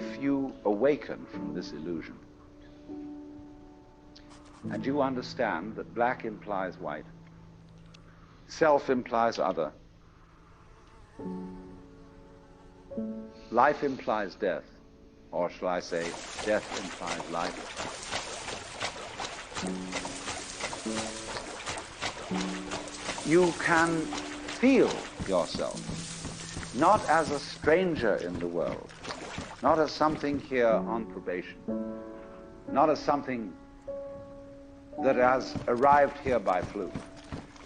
if you awaken from this illusion and you understand that black implies white, self implies other, life implies death, or shall I say, death implies life. You can feel yourself not as a stranger in the world, not as something here on probation, not as something that has arrived here by fluke,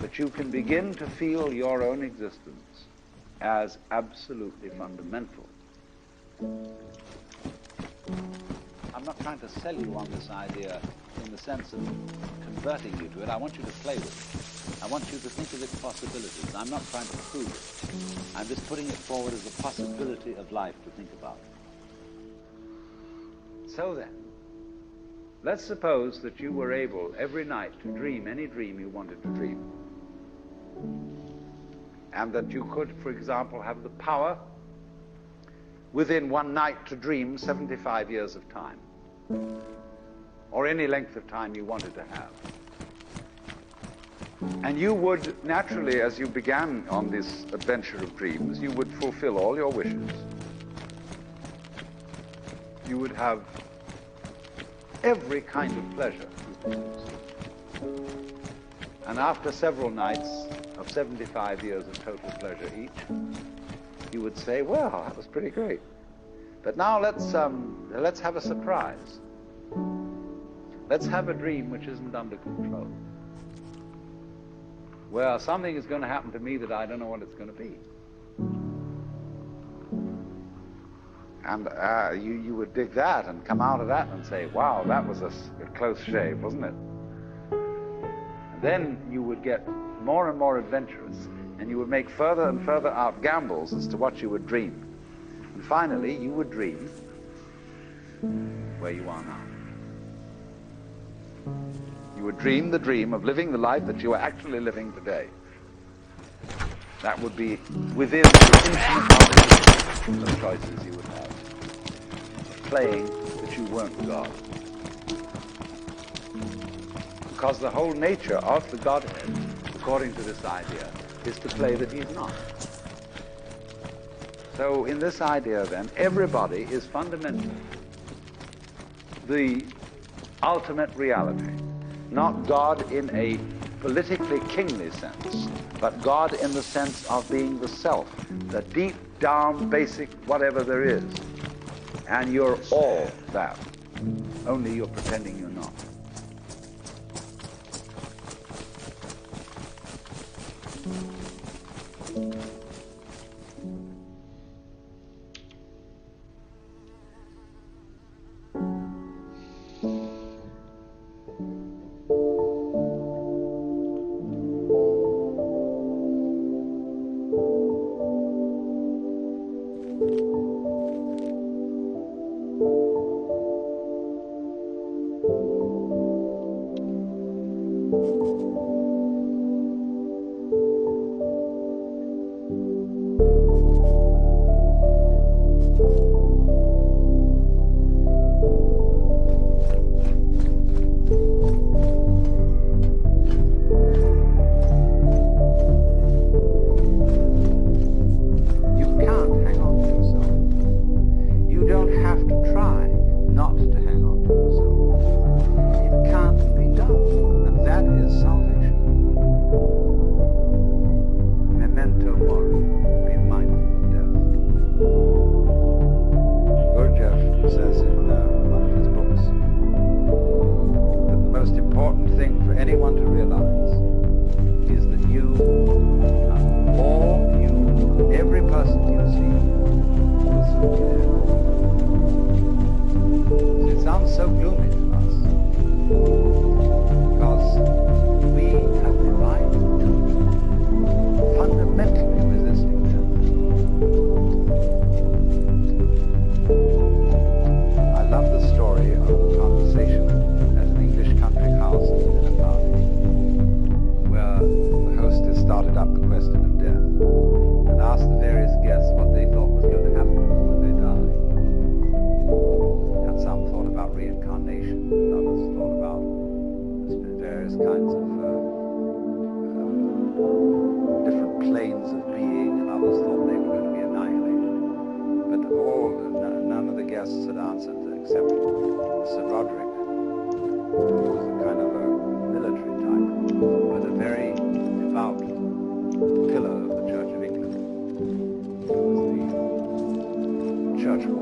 but you can begin to feel your own existence as absolutely fundamental. I'm not trying to sell you on this idea in the sense of converting you to it. I want you to play with it. I want you to think of its possibilities. I'm not trying to prove it. I'm just putting it forward as a possibility of life to think about. So then, let's suppose that you were able every night to dream any dream you wanted to dream. And that you could, for example, have the power within one night to dream 75 years of time, or any length of time you wanted to have. And you would naturally, as you began on this adventure of dreams, you would fulfill all your wishes. You would have every kind of pleasure. And after several nights of 75 years of total pleasure each, you would say, well, that was pretty great. But now let's have a surprise. Let's have a dream which isn't under control. Well, something is going to happen to me that I don't know what it's going to be. And you would dig that and come out of that and say, wow, that was a close shave, wasn't it? And then you would get more and more adventurous, and you would make further and further out gambles as to what you would dream. And finally, you would dream where you are now. You would dream the dream of living the life that you are actually living today. That would be within the infinite multitude of choices you would have, playing that you weren't God. Because the whole nature of the Godhead, according to this idea, is to play that he's not. So in this idea then, everybody is fundamentally the ultimate reality. Not God in a politically kingly sense, but God in the sense of being the self, the deep down basic whatever there is. And you're all that, only you're pretending you're not.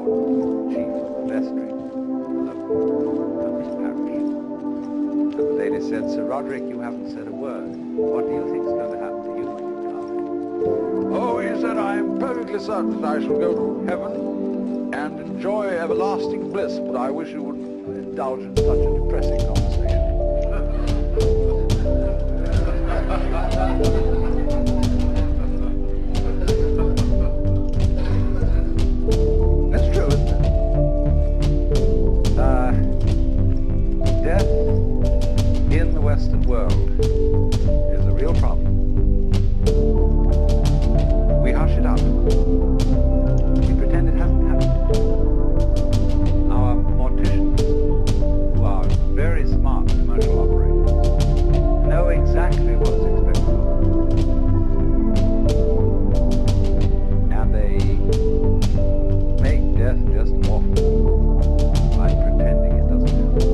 or chief of the vestry in the local parish. And the lady said, "Sir Roderick, you haven't said a word. What do you think is going to happen to you when you die?" "Oh," he said, "I am perfectly certain that I shall go to heaven and enjoy everlasting bliss, but I wish you wouldn't indulge in such a depressing conversation." That's true, isn't it? Death in the Western world is a real problem. We hush it up. We pretend it hasn't happened. Our morticians, who are very smart commercial operators, know exactly what is expected of them. And they make death just awful by pretending it doesn't happen.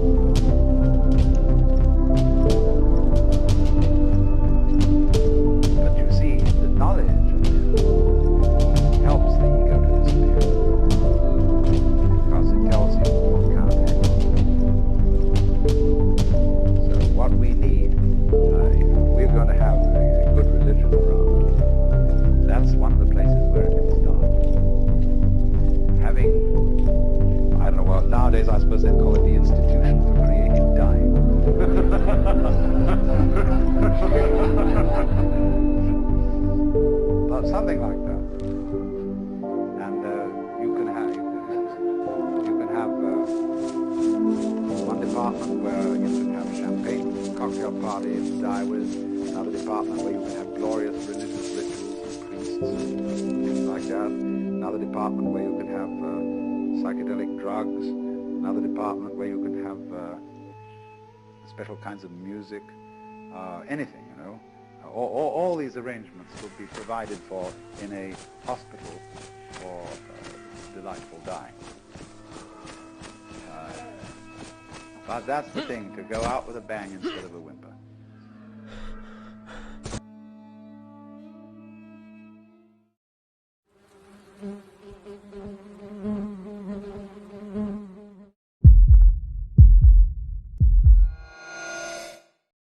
But you see, the knowledge of death helps the ego to disappear, because it tells you you can't handle it. So what we need, if we're going to have a good religion around, that's one of the places where it can start. Having, I don't know, well, nowadays I suppose they'd call it the Institution for Creative Dying. But something like that. And you can have one department where you can have a champagne cocktail party to die with, another department where you can have glorious religious rituals and priests, things like that, another department where you can have psychedelic drugs, another department where you can have special kinds of music, anything, you know. All these arrangements will be provided for in a hospital for delightful dying. But that's the thing, to go out with a bang instead of a whimper.